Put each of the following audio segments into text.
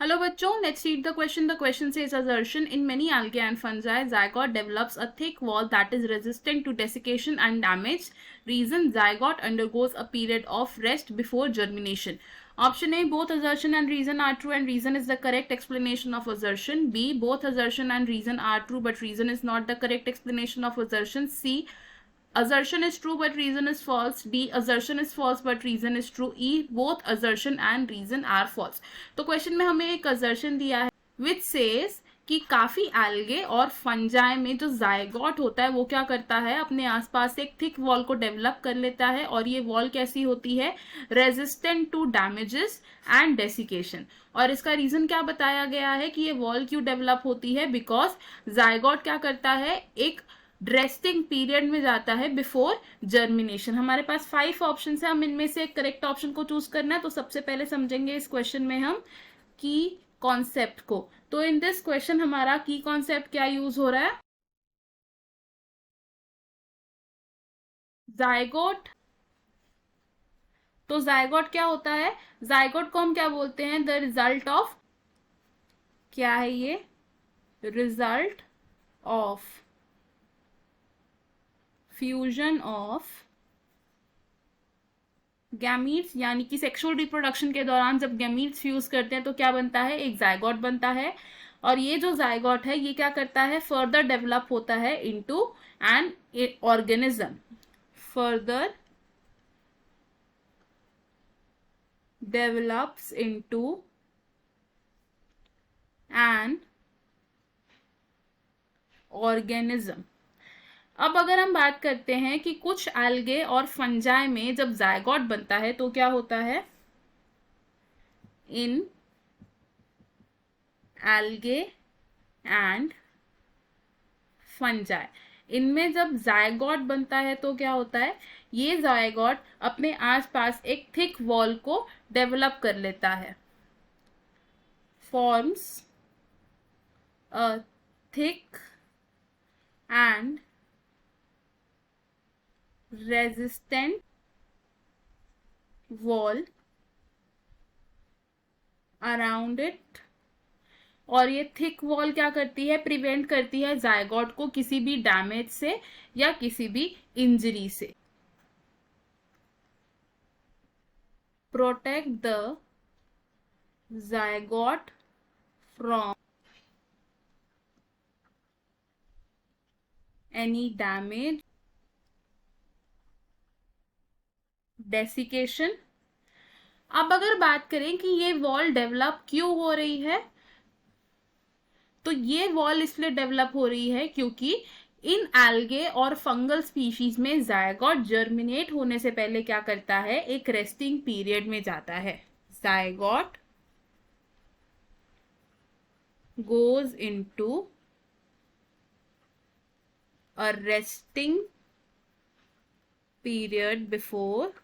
Hello बच्चों, let's read the question. The question says assertion in many algae and fungi, zygote develops a thick wall that is resistant to desiccation and damage. Reason zygote undergoes a period of rest before germination. Option A, both assertion and reason are true and reason is the correct explanation of assertion. B, both assertion and reason are true but reason is not the correct explanation of assertion. C, assertion is true but reason is false. D, assertion is false but reason is true. E, both assertion and reason are false. तो question में हमें एक assertion दिया है which says कि काफी algae और fungi में जो जायगोट होता है वो क्या करता है, अपने आसपास एक थिक वॉल को डेवलप कर लेता है और ये वॉल कैसी होती है, resistant to damages and desiccation. और इसका रीजन क्या बताया गया है कि ये वॉल क्यों डेवलप होती है, बिकॉज जायगोट क्या करता है, एक रेस्टिंग पीरियड में जाता है बिफोर जर्मिनेशन. हमारे पास 5 ऑप्शन है, हम इनमें से करेक्ट ऑप्शन को चूज करना है. तो सबसे पहले समझेंगे इस क्वेश्चन में हम की कॉन्सेप्ट को. तो इन दिस क्वेश्चन हमारा की कॉन्सेप्ट क्या यूज हो रहा है, जायगोट. तो जायगोट क्या होता है, जायगोट को हम क्या बोलते हैं, द रिजल्ट ऑफ, क्या है ये, result of fusion of gametes, यानी कि सेक्सुअल रिप्रोडक्शन के दौरान जब गैमीट्स फ्यूज करते हैं तो क्या बनता है, एक जायगोट बनता है. और ये जो जायगोट है ये क्या करता है, फर्दर डेवलप होता है into an organism, further develops into an organism. अब अगर हम बात करते हैं कि कुछ एल्गे और फंजाई में जब जायगोट बनता है तो क्या होता है, इन एल्गे एंड फंजाई, इनमें जब जायगोट बनता है तो क्या होता है, ये जायगोट अपने आसपास एक थिक वॉल को डेवलप कर लेता है, forms a thick and resistant wall around it. और ये थिक वॉल क्या करती है, प्रिवेंट करती है जायगोट को किसी भी डैमेज से या किसी भी इंजरी से. Protect the zygote from any damage, desiccation. अब अगर बात करें कि ये वॉल डेवलप क्यों हो रही है, तो ये वॉल इसलिए डेवलप हो रही है क्योंकि इन एल्गे और फंगल स्पीशीज में जायगोट जर्मिनेट होने से पहले क्या करता है, एक रेस्टिंग पीरियड में जाता है. Zygote goes into a resting period before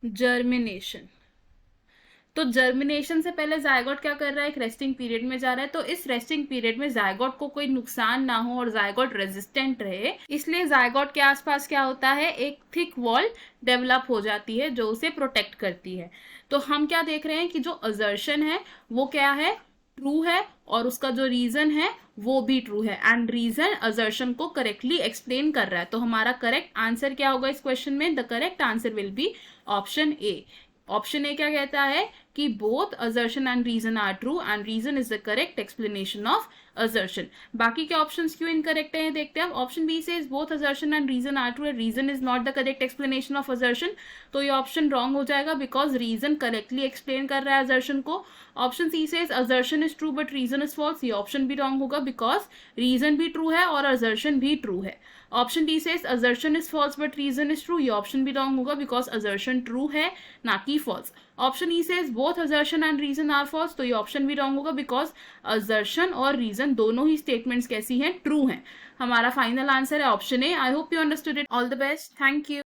germination. तो जर्मिनेशन से पहले जायगोट क्या कर रहा है, एक रेस्टिंग पीरियड में जा रहा है. तो इस रेस्टिंग पीरियड में जायगोट को कोई नुकसान ना हो और जायगोट रेजिस्टेंट रहे, इसलिए जायगोट के आसपास क्या होता है, एक थिक वॉल डेवलप हो जाती है जो उसे प्रोटेक्ट करती है. तो हम क्या देख रहे हैं कि जो असर्शन है वो क्या है, ट्रू है, और उसका जो रीजन है वो भी ट्रू है, एंड रीजन असर्शन को करेक्टली एक्सप्लेन कर रहा है. तो हमारा करेक्ट आंसर क्या होगा इस क्वेश्चन में, the correct answer will be option A. Option A क्या कहता है कि both assertion and reason are true and reason is the correct explanation of assertion. बाकी के ऑप्शंस क्यों इनकरेक्ट है देखते हैं. ऑप्शन बी से both assertion and reason are true and reason is not the correct explanation of assertion. तो ये option wrong हो जाएगा बिकॉज रीजन करेक्टली एक्सप्लेन कर रहा है असर्शन को. ऑप्शन सी से assertion is true but reason is false, ये ऑप्शन भी रॉन्ग होगा बिकॉज रीजन भी ट्रू है और असर्शन भी ट्रू है. ऑप्शन डी से assertion is false but reason is true, ये ऑप्शन भी रॉन्ग होगा बिकॉज असर्शन ट्रू है ना कि फॉल्स. ऑप्शन ई से both assertion and reason are false, तो ये ऑप्शन भी रॉन्ग होगा बिकॉज असर्शन और रीजन दोनों ही स्टेटमेंट्स कैसी हैं, ट्रू हैं. हमारा फाइनल आंसर है option A. I hope you understood it. All the best. Thank you.